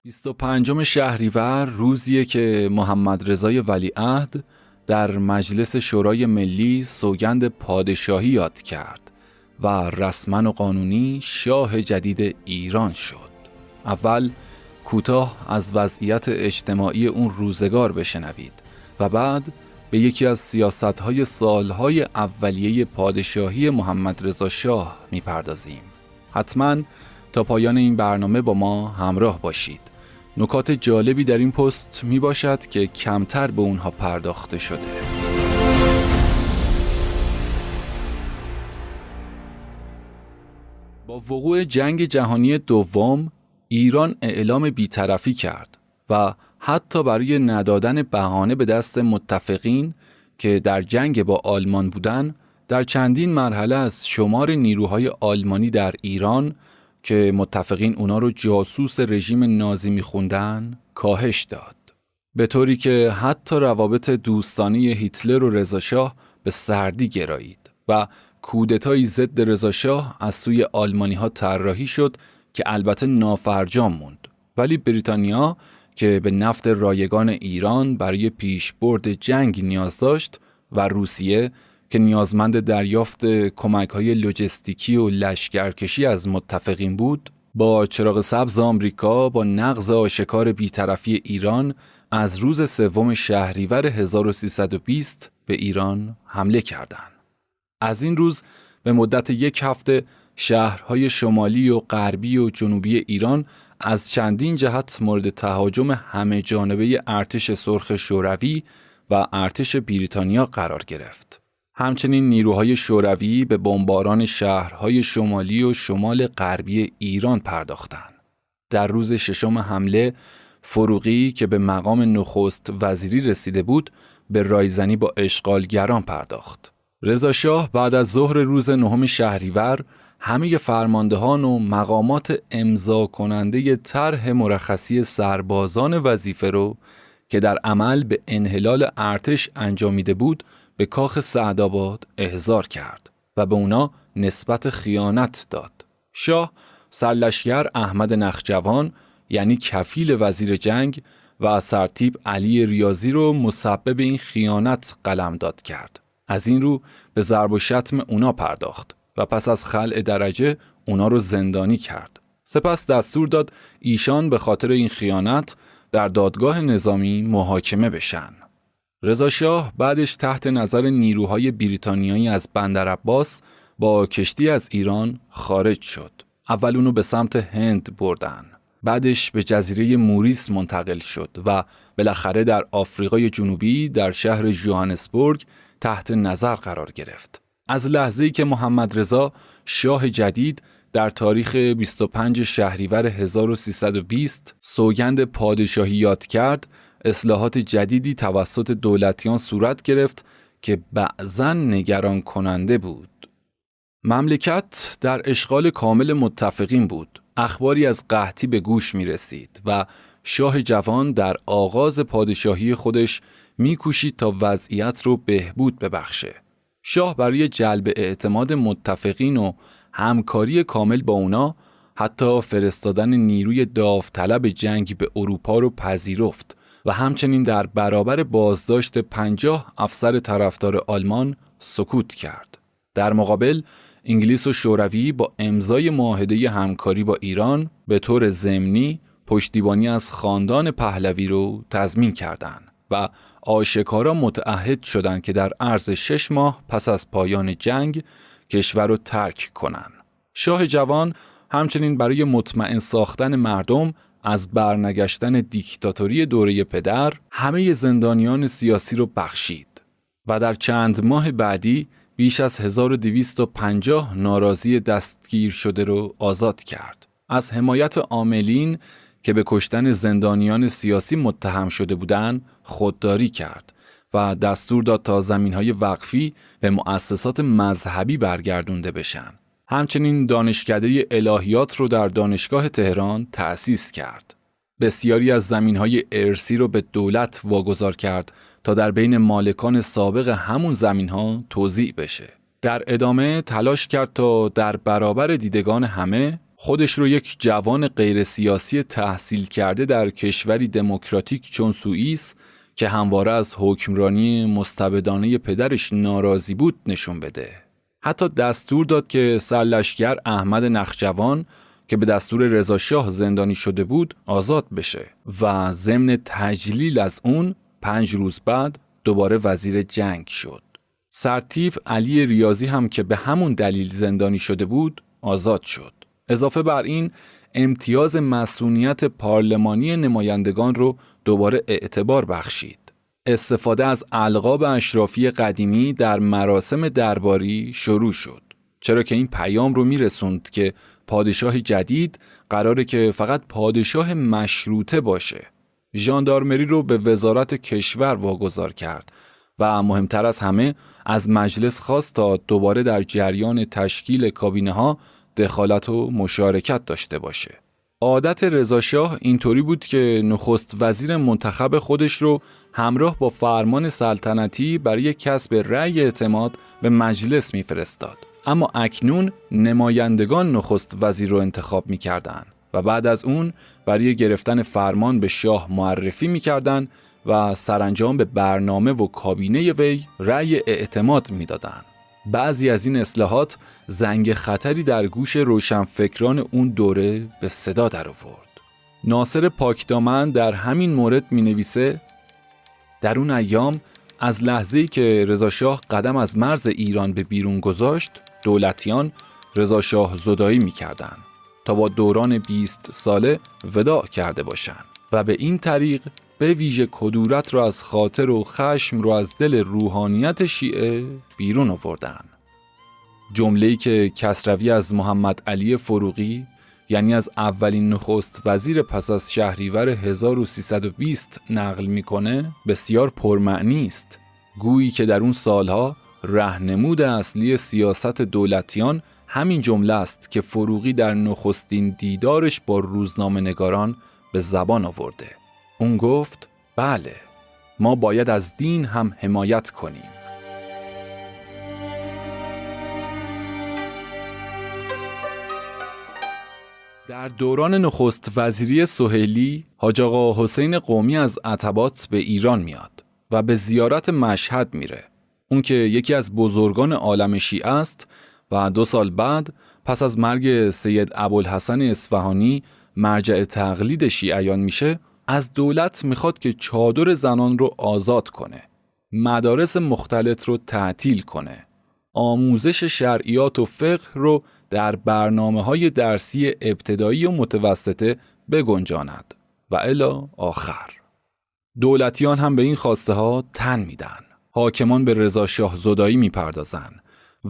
25 شهریور روزیه که محمد رضای ولیعهد در مجلس شورای ملی سوگند پادشاهی یاد کرد و رسما و قانونی شاه جدید ایران شد. اول کوتاه از وضعیت اجتماعی اون روزگار بشنوید و بعد به یکی از سیاست‌های سالهای اولیه پادشاهی محمد رضا شاه میپردازیم. حتما تا پایان این برنامه با ما همراه باشید. نکات جالبی در این پست می باشد که کمتر به اونها پرداخته شده. با وقوع جنگ جهانی دوم ایران اعلام بی‌طرفی کرد و حتی برای ندادن بهانه به دست متفقین که در جنگ با آلمان بودن، در چندین مرحله از شمار نیروهای آلمانی در ایران که متفقین اونا رو جاسوس رژیم نازی میخوندن کاهش داد، به طوری که حتی روابط دوستانه هیتلر و رضاشاه به سردی گرایید و کودتایی ضد رضاشاه از سوی آلمانی ها طراحی شد که البته نافرجام موند، ولی بریتانیا که به نفت رایگان ایران برای پیشبرد جنگ نیاز داشت و روسیه که نیازمند دریافت کمک‌های لوجستیکی و لشکرکشی از متفقین بود، با چراغ سبز آمریکا با نقض آشکار بی‌طرفی ایران از روز 3 شهریور 1320 به ایران حمله کردند. از این روز به مدت 1 هفته شهرهای شمالی و غربی و جنوبی ایران از چندین جهت مورد تهاجم همه جانبه ارتش سرخ شوروی و ارتش بریتانیا قرار گرفت. همچنین نیروهای شوروی به بمباران شهرهای شمالی و شمال غربی ایران پرداختند. در روز 6 حمله، فروغی که به مقام نخست وزیری رسیده بود، به رایزنی با اشغالگران پرداخت. رضا شاه بعد از ظهر روز 9 شهریور همه فرماندهان و مقامات امضا کننده طرح مرخصی سربازان وظیفه رو که در عمل به انحلال ارتش انجامیده بود به کاخ سعدآباد احضار کرد و به اونا نسبت خیانت داد. شاه سرلشکر احمد نخجوان یعنی کفیل وزیر جنگ و سرتیپ علی ریاضی رو مسبب این خیانت قلمداد کرد. از این رو به ضرب و شتم اونا پرداخت و پس از خلع درجه اونا رو زندانی کرد. سپس دستور داد ایشان به خاطر این خیانت در دادگاه نظامی محاکمه بشن. رضا شاه بعدش تحت نظر نیروهای بریتانیایی از بندرعباس با کشتی از ایران خارج شد. اول اونو به سمت هند بردن. بعدش به جزیره موریس منتقل شد و بالاخره در آفریقای جنوبی در شهر ژوهانسبورگ تحت نظر قرار گرفت. از لحظه‌ای که محمد رضا شاه جدید در تاریخ 25 شهریور 1320 سوگند پادشاهی یاد کرد، اصلاحات جدیدی توسط دولتیان صورت گرفت که بعضاً نگران کننده بود. مملکت در اشغال کامل متفقین بود. اخباری از قحطی به گوش می رسید و شاه جوان در آغاز پادشاهی خودش می کوشید تا وضعیت رو بهبود ببخشه. شاه برای جلب اعتماد متفقین و همکاری کامل با اونا حتی فرستادن نیروی داوطلب جنگ به اروپا رو پذیرفت و همچنین در برابر بازداشت 50 افسر طرفدار آلمان سکوت کرد. در مقابل انگلیس و شوروی با امضای معاهده همکاری با ایران به طور ضمنی پشتیبانی از خاندان پهلوی رو تضمین کردند و آشکارا متعهد شدند که در عرض 6 ماه پس از پایان جنگ کشور رو ترک کنند. شاه جوان همچنین برای مطمئن ساختن مردم از برنگشتن دیکتاتوری دوره پدر همه زندانیان سیاسی رو بخشید و در چند ماه بعدی بیش از 1250 ناراضی دستگیر شده رو آزاد کرد. از حمایت عاملین که به کشتن زندانیان سیاسی متهم شده بودند خودداری کرد و دستور داد تا زمین‌های وقفی به مؤسسات مذهبی برگردونده بشن. همچنین دانشکده الهیات رو در دانشگاه تهران تأسیس کرد. بسیاری از زمین‌های ارثی رو به دولت واگذار کرد تا در بین مالکان سابق همون زمین‌ها توزیع بشه. در ادامه تلاش کرد تا در برابر دیدگان همه خودش رو یک جوان غیر سیاسی تحصیل کرده در کشوری دموکراتیک چون سوئیس که همواره از حکمرانی مستبدانه پدرش ناراضی بود نشون بده. حتی دستور داد که سرلشکر احمد نخجوان که به دستور رضاشاه زندانی شده بود آزاد بشه و ضمن تجلیل از اون 5 روز بعد دوباره وزیر جنگ شد. سرتیپ علی ریاضی هم که به همون دلیل زندانی شده بود آزاد شد. اضافه بر این امتیاز مصونیت پارلمانی نمایندگان رو دوباره اعتبار بخشید. استفاده از القاب اشرافی قدیمی در مراسم درباری شروع شد، چرا که این پیام رو میرسوند که پادشاه جدید قراره که فقط پادشاه مشروطه باشه. ژاندارمری رو به وزارت کشور واگذار کرد و مهمتر از همه از مجلس خواست تا دوباره در جریان تشکیل کابینه ها دخالت و مشارکت داشته باشه. عادت رضاشاه اینطوری بود که نخست وزیر منتخب خودش رو همراه با فرمان سلطنتی برای کسب رأی اعتماد به مجلس میفرستاد. اما اکنون نمایندگان نخست وزیر رو انتخاب میکردن و بعد از اون برای گرفتن فرمان به شاه معرفی میکردن و سرانجام به برنامه و کابینه وی رأی اعتماد میدادن. بعضی از این اصلاحات زنگ خطری در گوش روشنفکران اون دوره به صدا در آورد. ناصر پاکدامن در همین مورد می‌نویسه: در اون ایام از لحظه‌ای که رضاشاه قدم از مرز ایران به بیرون گذاشت، دولتیان رضاشاه زدایی می‌کردند تا با دوران 20 ساله وداع کرده باشند و به این طریق به ویژه کدورت را از خاطر و خشم را از دل روحانیت شیعه بیرون آوردن. جمله‌ای که کسروی از محمد علی فروغی، یعنی از اولین نخست وزیر پس از شهریور 1320 نقل میکنه بسیار پرمعنی است. گویی که در اون سالها راهنمود اصلی سیاست دولتیان همین جمله است که فروغی در نخستین دیدارش با روزنامه‌نگاران به زبان آورده. اون گفت: بله، ما باید از دین هم حمایت کنیم. در دوران نخست وزیری سهیلی، حاج آقا حسین قومی از عتبات به ایران میاد و به زیارت مشهد میره. اون که یکی از بزرگان عالم شیعه است و 2 سال بعد پس از مرگ سید ابوالحسن اصفهانی مرجع تقلید شیعیان میشه، از دولت میخواد که چادر زنان رو آزاد کنه، مدارس مختلط رو تعطیل کنه، آموزش شرعیات و فقه رو در برنامه‌های درسی ابتدایی و متوسطه بگنجاند و الی آخر. دولتیان هم به این خواسته ها تن میدن. حاکمان به رضاشاه زدایی میپردازن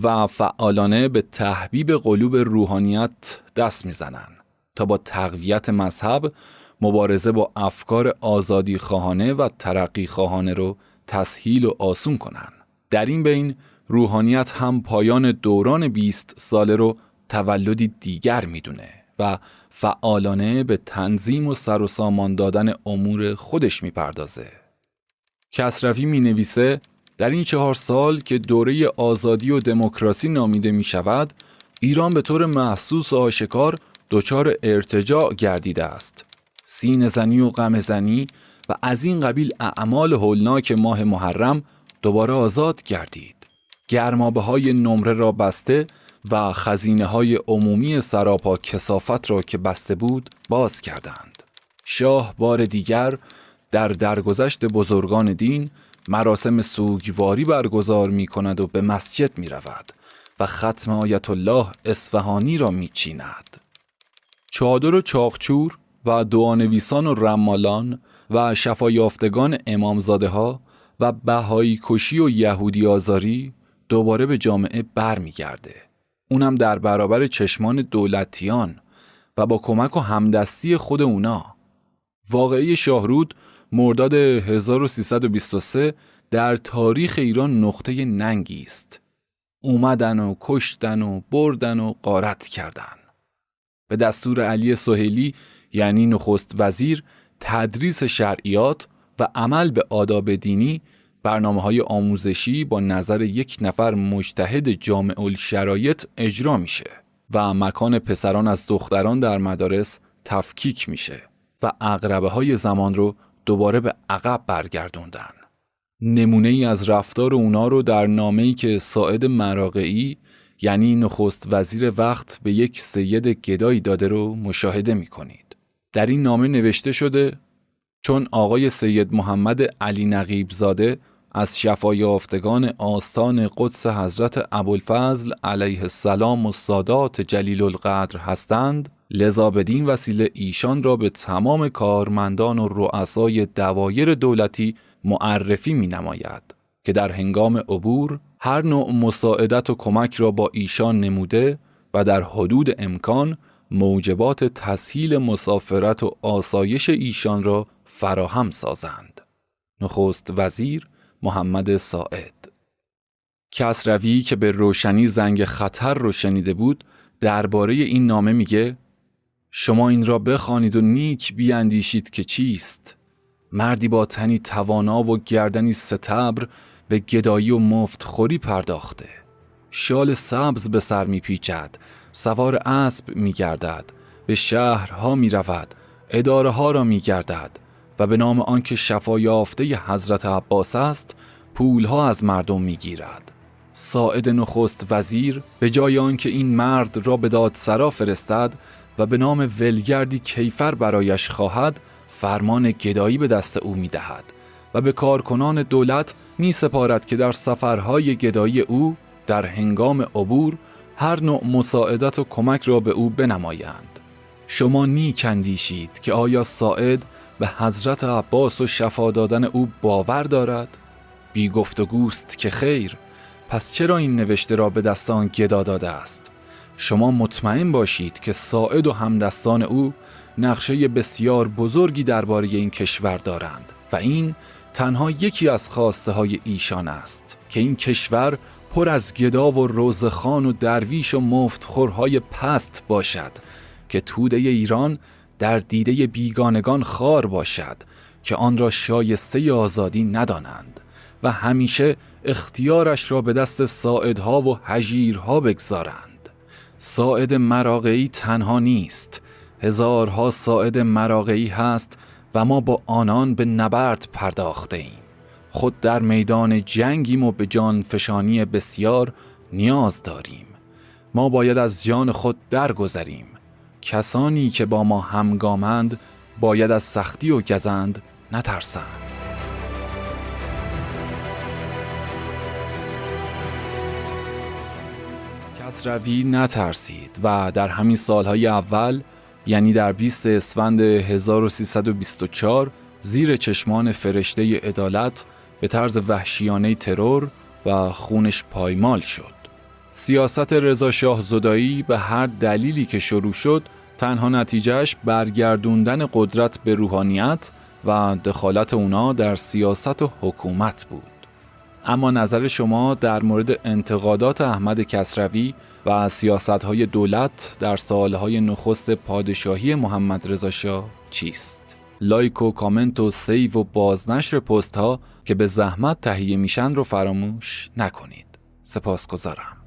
و فعالانه به تحبیب قلوب روحانیت دست میزنن تا با تقویت مذهب مبارزه با افکار آزادی خواهانه و ترقی خواهانه رو تسهیل و آسون کنن. در این بین روحانیت هم پایان دوران 20 ساله رو تولدی دیگر میدونه و فعالانه به تنظیم و سر و سامان دادن امور خودش میپردازه. کسروی مینویسه: در این 4 سال که دوره آزادی و دموکراسی نامیده می شود، ایران به طور محسوس و آشکار دچار ارتجاع گردیده است. سینه زنی و غم زنی و از این قبیل اعمال هولناک ماه محرم دوباره آزاد گردید. گرمابه‌های نمره را بسته و خزینه‌های عمومی سراپا کثافت را که بسته بود باز کردند. شاه بار دیگر در درگذشت بزرگان دین مراسم سوگواری برگزار می کند و به مسجد می رود و ختم آیت الله اصفهانی را می چیند. چادر و چاقچور و دعانویسان و رمالان و شفایافتگان امامزاده ها و بهایی کشی و یهودی آزاری دوباره به جامعه بر می گرده. اونم در برابر چشمان دولتیان و با کمک و همدستی خود اونا. واقعی شاهرود مرداد 1323 در تاریخ ایران نقطه ننگی است. اومدن و کشتن و بردن و غارت کردن. به دستور علی سهیلی یعنی نخست وزیر تدریس شرعیات و عمل به آداب دینی برنامه‌های آموزشی با نظر 1 نفر مجتهد جامع الشرایط اجرا میشه و مکان پسران از دختران در مدارس تفکیک میشه و عقربه‌های زمان رو دوباره به عقب برگردوندن. نمونه ای از رفتار اونا رو در نامه‌ای که ساعد مراغعی یعنی نخست وزیر وقت به یک سید گدایی داده رو مشاهده می‌کنید. در این نامه نوشته شده چون آقای سید محمد علی نقیب زاده از شفایافتگان آستان قدس حضرت ابوالفضل علیه السلام و سادات جلیل القدر هستند، لذا بدین وسیله ایشان را به تمام کارمندان و رؤسای دوایر دولتی معرفی می نماید که در هنگام عبور هر نوع مساعدت و کمک را با ایشان نموده و در حدود امکان موجبات تسهیل مسافرت و آسایش ایشان را فراهم سازند. نخست وزیر محمد ساعد. کسروی که به روشنی زنگ خطر رو شنیده بود درباره این نامه میگه شما این را بخوانید و نیک بیاندیشید که چیست. مردی با تنی توانا و گردنی ستبر به گدایی و مفتخوری پرداخته. شال سبز به سر میپیچد، سوار اسب میگردد، به شهرها میرود، اداره ها را میگردد و به نام آنکه شفا یافته حضرت عباس است پولها از مردم میگیرد. ساعد نخست وزیر به جای آنکه این مرد را به دادسرا فرستد و به نام ولگردی کیفر برایش خواهد فرمان گدایی به دست او میدهد و به کارکنان دولت می سپارد که در سفرهای گدایی او در هنگام عبور هر نوع مساعدت و کمک را به او بنمایند. شما نیک اندیشید که آیا ساعد به حضرت عباس و شفا دادن او باور دارد؟ بی گفتگوست که خیر، پس چرا این نوشته را به دستان گدا داده است؟ شما مطمئن باشید که ساعد و همدستان او نقشه بسیار بزرگی درباره این کشور دارند و این تنها یکی از خواسته های ایشان است که این کشور پر از گدا و روزخان و درویش و مفتخورهای پست باشد که توده ایران در دیده بیگانگان خار باشد که آن را شایسته آزادی ندانند و همیشه اختیارش را به دست ساعدها و هژیرها بگذارند. ساعد مراغعی تنها نیست، هزارها ساعد مراغعی هست و ما با آنان به نبرد پرداخته ایم. خود در میدان جنگیم و به جان فشانی بسیار نیاز داریم. ما باید از جان خود درگذریم. کسانی که با ما همگامند باید از سختی و گزند نترسند. کسروی نترسید و در همین سالهای اول یعنی در 20 اسفند 1324 زیر چشمان فرشته عدالت به طرز وحشیانه ترور و خونش پایمال شد. سیاست رضا شاه زدایی به هر دلیلی که شروع شد تنها نتیجهش برگردوندن قدرت به روحانیت و دخالت اونا در سیاست و حکومت بود. اما نظر شما در مورد انتقادات احمد کسروی و سیاست‌های دولت در سالهای نخست پادشاهی محمد رضا شاه چیست؟ لایک و کامنت و سیو و بازنشر پست ها که به زحمت تهیه میشن رو فراموش نکنید. سپاسگزارم.